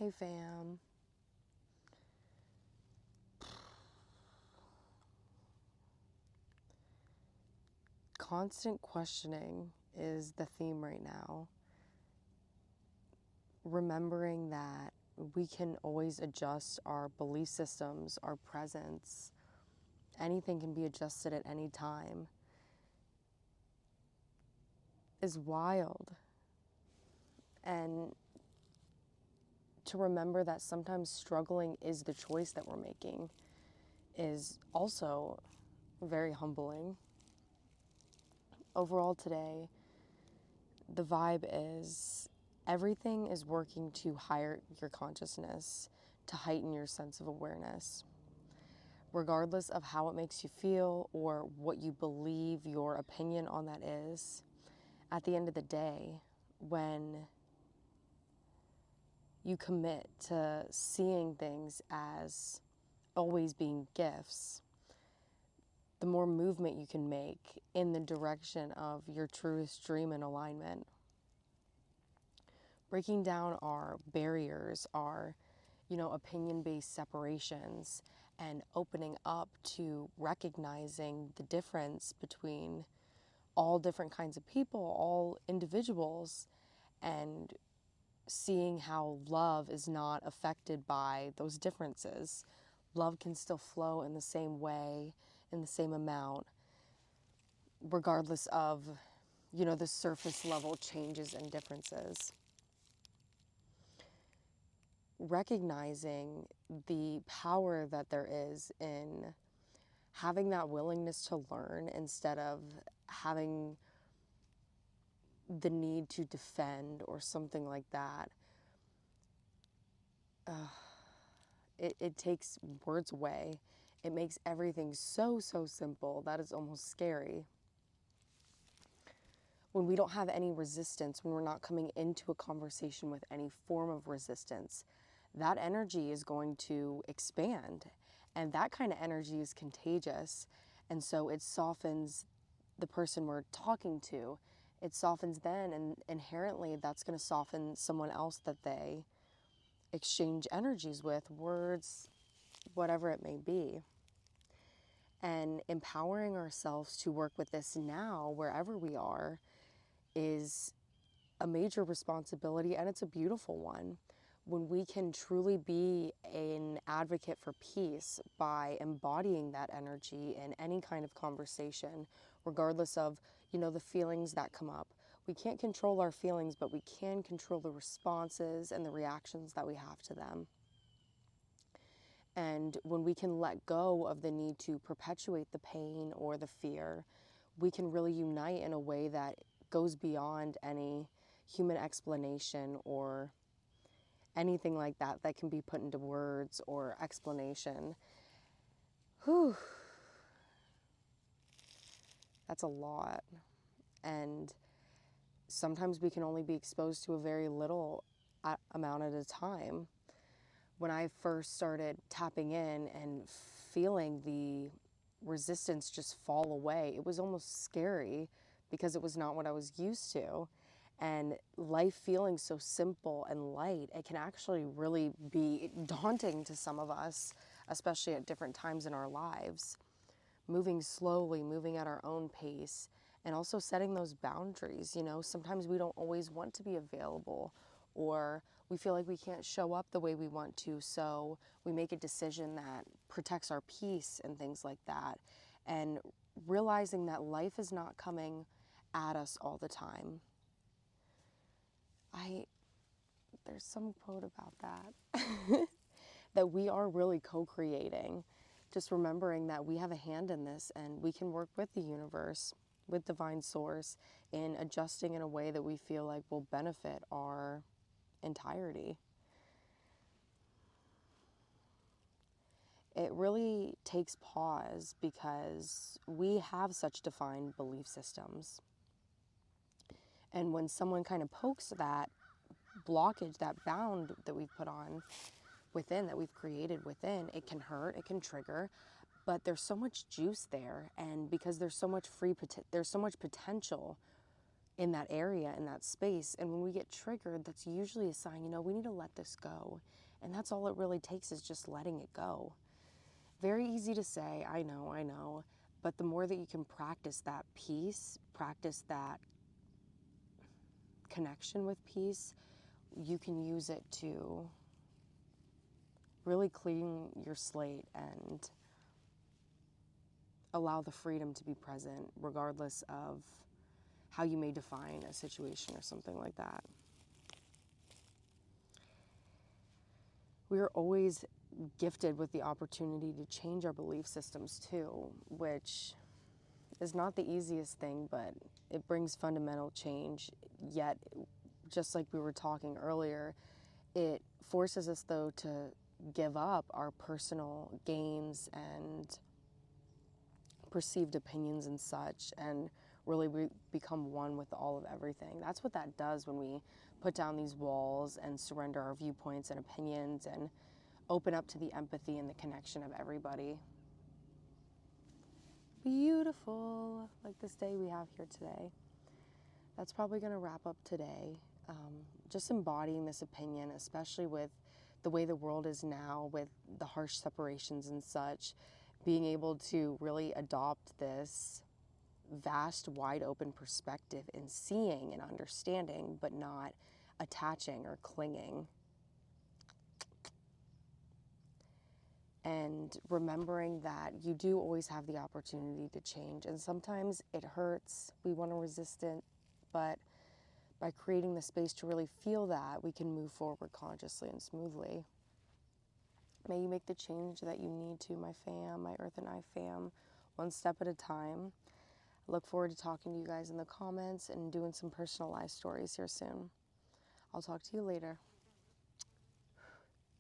Hey fam. Constant questioning is the theme right now. Remembering that we can always adjust our belief systems, our presence. Anything can be adjusted at any time is wild. And to remember that sometimes struggling is the choice that we're making is also very humbling. Overall today, the vibe is everything is working to higher your consciousness, to heighten your sense of awareness. Regardless of how it makes you feel or what you believe your opinion on that is, at the end of the day, when you commit to seeing things as always being gifts, the more movement you can make in the direction of your truest dream and alignment. Breaking down our barriers, our, opinion-based separations, and opening up to recognizing the difference between all different kinds of people, all individuals, and seeing how love is not affected by those differences. Love can still flow in the same way, in the same amount, regardless of, the surface level changes and differences. Recognizing the power that there is in having that willingness to learn instead of having the need to defend or something like that. It takes words away. It makes everything so simple that is almost scary. When we don't have any resistance, when we're not coming into a conversation with any form of resistance, that energy is going to expand. And that kind of energy is contagious. And so it softens the person we're talking to. It softens them, and inherently that's going to soften someone else that they exchange energies with, words, whatever it may be. And empowering ourselves to work with this now, wherever we are, is a major responsibility, and it's a beautiful one. When we can truly be an advocate for peace by embodying that energy in any kind of conversation, regardless of, the feelings that come up. We can't control our feelings, but we can control the responses and the reactions that we have to them. And when we can let go of the need to perpetuate the pain or the fear, we can really unite in a way that goes beyond any human explanation or anything like that that can be put into words or explanation. Whew. That's a lot. And sometimes we can only be exposed to a very little amount at a time. When I first started tapping in and feeling the resistance just fall away, it was almost scary because it was not what I was used to. And life feeling so simple and light, it can actually really be daunting to some of us, especially at different times in our lives. Moving slowly, moving at our own pace, and also setting those boundaries. Sometimes we don't always want to be available, or we feel like we can't show up the way we want to, so we make a decision that protects our peace and things like that. And realizing that life is not coming at us all the time. There's some quote about that, that we are really co-creating. Just remembering that we have a hand in this and we can work with the universe, with divine source, in adjusting in a way that we feel like will benefit our entirety. It really takes pause because we have such defined belief systems. And when someone kind of pokes that blockage, that bound that we've put on within, that we've created within, it can hurt, it can trigger, but there's so much juice there. And because there's so much there's so much potential in that area, in that space. And when we get triggered, that's usually a sign, we need to let this go. And that's all it really takes, is just letting it go. Very easy to say, I know. But the more that you can practice that peace, practice that connection with peace, you can use it to really clean your slate and allow the freedom to be present, regardless of how you may define a situation or something like that. We are always gifted with the opportunity to change our belief systems too, which is not the easiest thing, but it brings fundamental change. Yet, just like we were talking earlier, it forces us though to give up our personal gains and perceived opinions and such, and really become one with all of everything. That's what that does when we put down these walls and surrender our viewpoints and opinions and open up to the empathy and the connection of everybody. Beautiful, like this day we have here today. That's probably going to wrap up today. Just embodying this opinion, especially with the way the world is now, with the harsh separations and such, being able to really adopt this vast, wide open perspective in seeing and understanding, but not attaching or clinging. And remembering that you do always have the opportunity to change. And sometimes it hurts, we want to resist it, but by creating the space to really feel that, we can move forward consciously and smoothly. May you make the change that you need to, my fam, my Earth and I fam, one step at a time. I look forward to talking to you guys in the comments and doing some personalized stories here soon. I'll talk to you later.